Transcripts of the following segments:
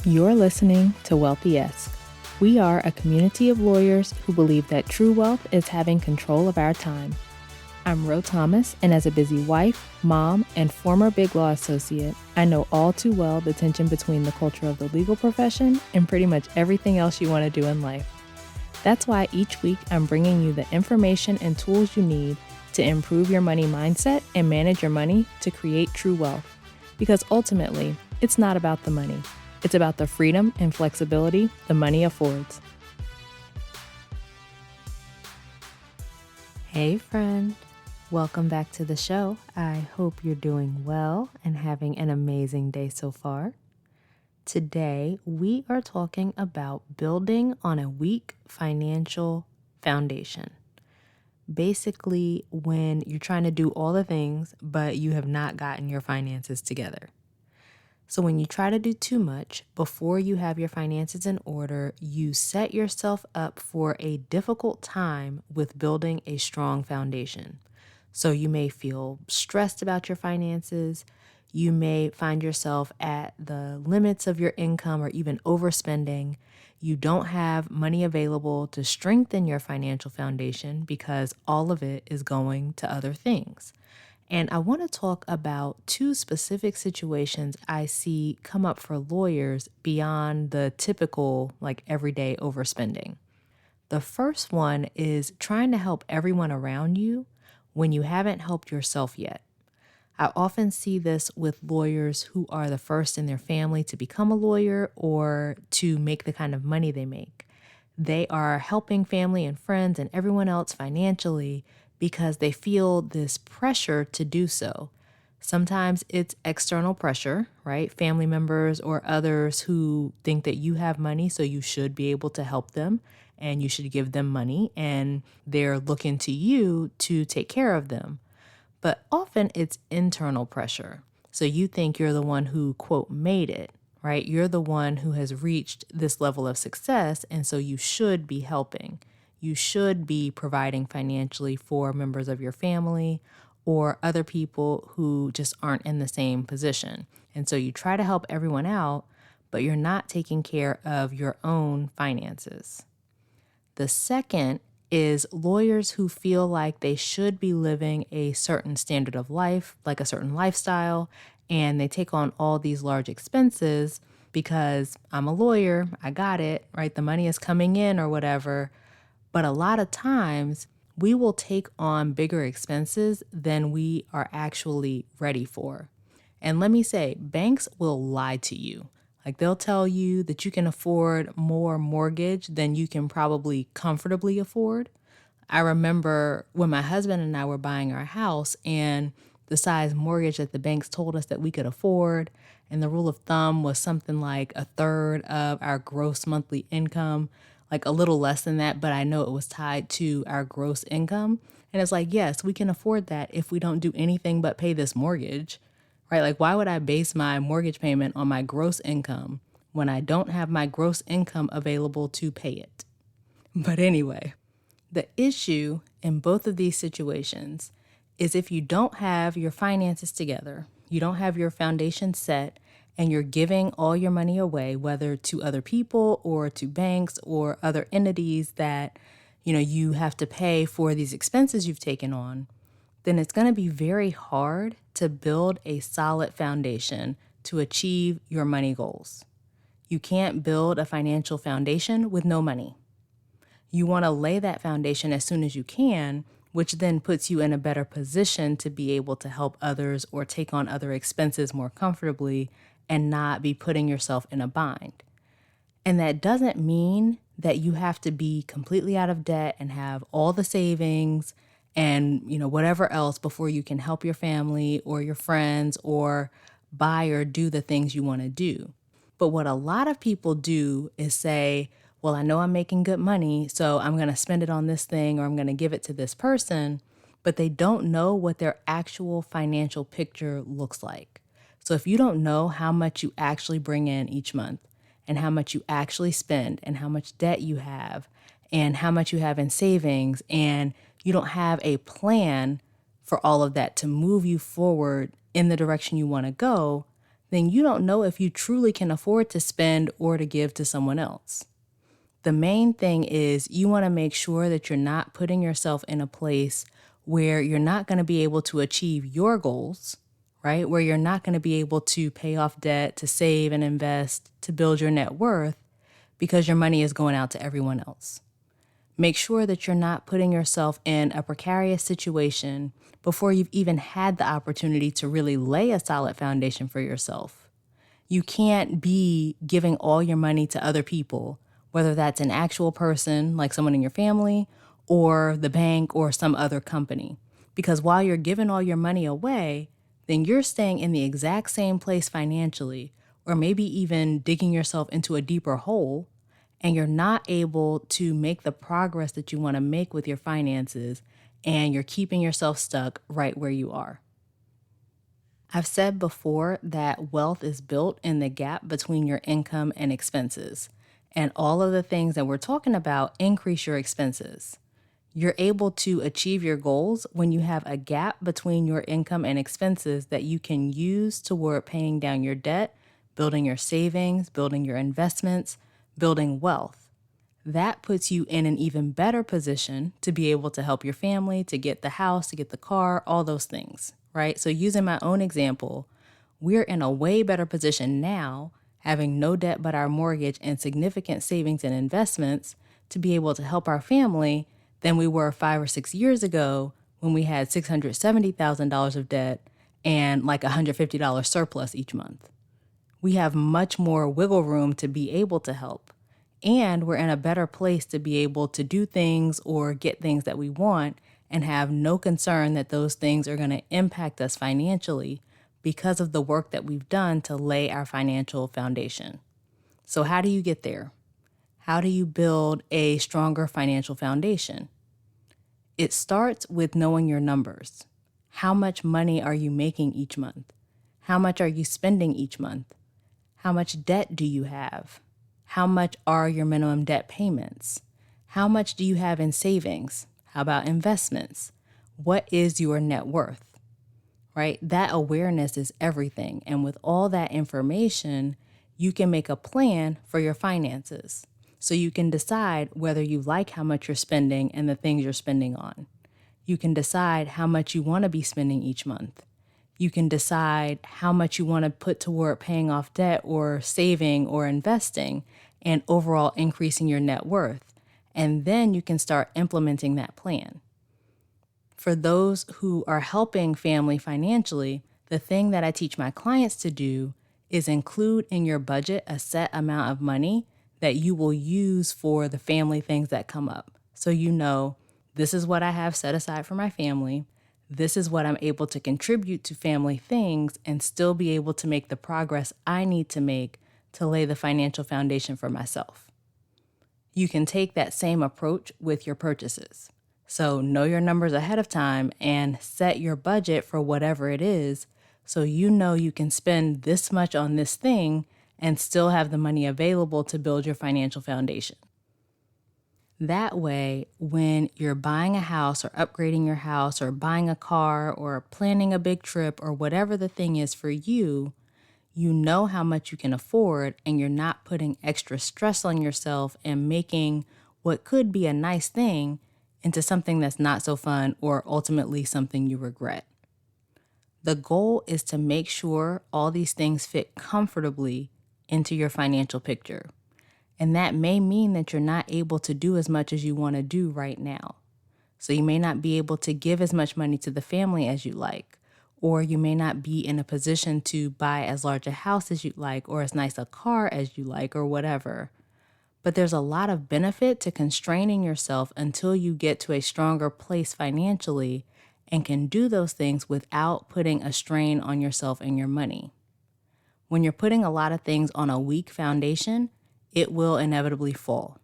You're listening to Wealthy-esque. We are a community of lawyers who believe that true wealth is having control of our time. I'm Ro Thomas, and as a busy wife, mom, and former Big Law associate, I know all too well the tension between the culture of the legal profession and pretty much everything else you want to do in life. That's why each week I'm bringing you the information and tools you need to improve your money mindset and manage your money to create true wealth. Because ultimately, it's not about the money. It's about the freedom and flexibility the money affords. Hey friend, welcome back to the show. I hope you're doing well and having an amazing day so far. Today, we are talking about building on a weak financial foundation. Basically, when you're trying to do all the things, but you have not gotten your finances together. So when you try to do too much before you have your finances in order, you set yourself up for a difficult time with building a strong foundation. So you may feel stressed about your finances. You may find yourself at the limits of your income or even overspending. You don't have money available to strengthen your financial foundation because all of it is going to other things. And I want to talk about two specific situations I see come up for lawyers beyond the typical, everyday overspending. The first one is trying to help everyone around you when you haven't helped yourself yet. I often see this with lawyers who are the first in their family to become a lawyer or to make the kind of money they make. They are helping family and friends and everyone else financially because they feel this pressure to do so. Sometimes it's external pressure, right? Family members or others who think that you have money, so you should be able to help them and you should give them money, and they're looking to you to take care of them. But often it's internal pressure. So you think you're the one who, quote, made it, right? You're the one who has reached this level of success, and so you should be helping. You should be providing financially for members of your family or other people who just aren't in the same position. And so you try to help everyone out, but you're not taking care of your own finances. The second is lawyers who feel like they should be living a certain standard of life, like a certain lifestyle, and they take on all these large expenses because I'm a lawyer, I got it, right? The money is coming in or whatever. But a lot of times we will take on bigger expenses than we are actually ready for. And let me say, banks will lie to you. Like they'll tell you that you can afford more mortgage than you can probably comfortably afford. I remember when my husband and I were buying our house and the size mortgage that the banks told us that we could afford, and the rule of thumb was something like a third of our gross monthly income, like a little less than that, but I know it was tied to our gross income. And it's like, yes, we can afford that if we don't do anything but pay this mortgage, right? Like, why would I base my mortgage payment on my gross income when I don't have my gross income available to pay it? But anyway, the issue in both of these situations is if you don't have your finances together, you don't have your foundation set, and you're giving all your money away, whether to other people or to banks or other entities that, you have to pay for these expenses you've taken on, then it's going to be very hard to build a solid foundation to achieve your money goals. You can't build a financial foundation with no money. You want to lay that foundation as soon as you can, which then puts you in a better position to be able to help others or take on other expenses more comfortably and not be putting yourself in a bind. And that doesn't mean that you have to be completely out of debt and have all the savings and, whatever else before you can help your family or your friends or buy or do the things you want to do. But what a lot of people do is say, well, I know I'm making good money, so I'm going to spend it on this thing or I'm going to give it to this person, but they don't know what their actual financial picture looks like. So if you don't know how much you actually bring in each month and how much you actually spend and how much debt you have and how much you have in savings, and you don't have a plan for all of that to move you forward in the direction you want to go, then you don't know if you truly can afford to spend or to give to someone else. The main thing is you want to make sure that you're not putting yourself in a place where you're not going to be able to achieve your goals, right? Where you're not going to be able to pay off debt, to save and invest, to build your net worth because your money is going out to everyone else. Make sure that you're not putting yourself in a precarious situation before you've even had the opportunity to really lay a solid foundation for yourself. You can't be giving all your money to other people, whether that's an actual person, like someone in your family, or the bank or some other company. Because while you're giving all your money away, then you're staying in the exact same place financially, or maybe even digging yourself into a deeper hole, and you're not able to make the progress that you want to make with your finances, and you're keeping yourself stuck right where you are. I've said before that wealth is built in the gap between your income and expenses, and all of the things that we're talking about increase your expenses. You're able to achieve your goals when you have a gap between your income and expenses that you can use toward paying down your debt, building your savings, building your investments, building wealth. That puts you in an even better position to be able to help your family, to get the house, to get the car, all those things, right? So using my own example, we're in a way better position now, having no debt but our mortgage and significant savings and investments to be able to help our family than we were 5 or 6 years ago when we had $670,000 of debt and like $150 surplus each month. We have much more wiggle room to be able to help. And we're in a better place to be able to do things or get things that we want and have no concern that those things are going to impact us financially because of the work that we've done to lay our financial foundation. So how do you get there? How do you build a stronger financial foundation? It starts with knowing your numbers. How much money are you making each month? How much are you spending each month? How much debt do you have? How much are your minimum debt payments? How much do you have in savings? How about investments? What is your net worth? Right? That awareness is everything. And with all that information, you can make a plan for your finances. So you can decide whether you like how much you're spending and the things you're spending on. You can decide how much you want to be spending each month. You can decide how much you want to put toward paying off debt or saving or investing and overall increasing your net worth. And then you can start implementing that plan. For those who are helping family financially, the thing that I teach my clients to do is include in your budget a set amount of money that you will use for the family things that come up. So you know, this is what I have set aside for my family. This is what I'm able to contribute to family things and still be able to make the progress I need to make to lay the financial foundation for myself. You can take that same approach with your purchases. So know your numbers ahead of time and set your budget for whatever it is so you know you can spend this much on this thing and still have the money available to build your financial foundation. That way, when you're buying a house or upgrading your house or buying a car or planning a big trip or whatever the thing is for you, you know how much you can afford and you're not putting extra stress on yourself and making what could be a nice thing into something that's not so fun or ultimately something you regret. The goal is to make sure all these things fit comfortably into your financial picture. And that may mean that you're not able to do as much as you want to do right now. So you may not be able to give as much money to the family as you like, or you may not be in a position to buy as large a house as you'd like, or as nice a car as you like, or whatever. But there's a lot of benefit to constraining yourself until you get to a stronger place financially and can do those things without putting a strain on yourself and your money. When you're putting a lot of things on a weak foundation, it will inevitably fall.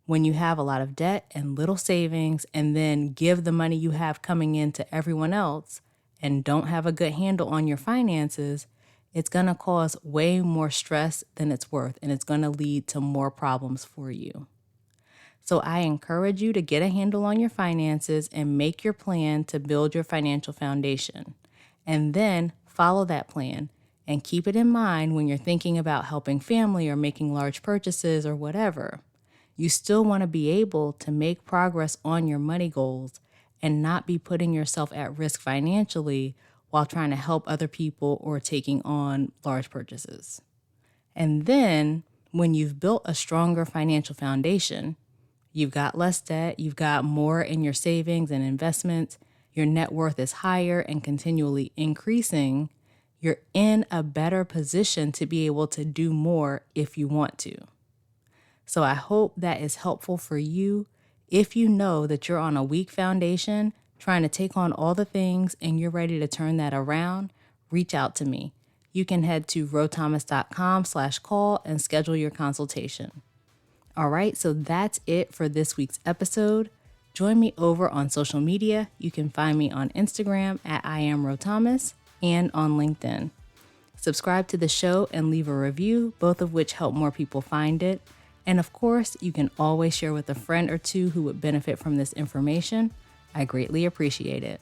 When you have a lot of debt and little savings and then give the money you have coming in to everyone else and don't have a good handle on your finances, it's going to cause way more stress than it's worth, and it's going to lead to more problems for you. So I encourage you to get a handle on your finances and make your plan to build your financial foundation. And then follow that plan And keep it in mind when you're thinking about helping family or making large purchases or whatever. You still want to be able to make progress on your money goals and not be putting yourself at risk financially while trying to help other people or taking on large purchases. And then when you've built a stronger financial foundation, you've got less debt, you've got more in your savings and investments, your net worth is higher and continually increasing, you're in a better position to be able to do more if you want to. So I hope that is helpful for you. If you know that you're on a weak foundation, trying to take on all the things and you're ready to turn that around, reach out to me. You can head to rothomas.com/call and schedule your consultation. All right, so that's it for this week's episode. Join me over on social media. You can find me on Instagram at IamRoThomas and on LinkedIn. Subscribe to the show and leave a review, both of which help more people find it. And of course, you can always share with a friend or two who would benefit from this information. I greatly appreciate it.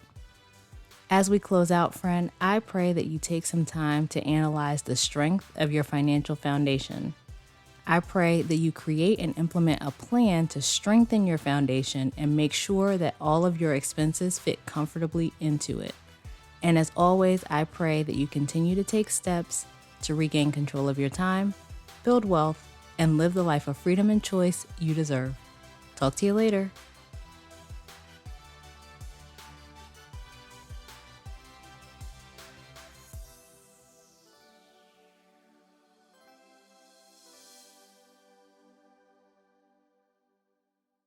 As we close out, friend, I pray that you take some time to analyze the strength of your financial foundation. I pray that you create and implement a plan to strengthen your foundation and make sure that all of your expenses fit comfortably into it. And as always, I pray that you continue to take steps to regain control of your time, build wealth, and live the life of freedom and choice you deserve. Talk to you later.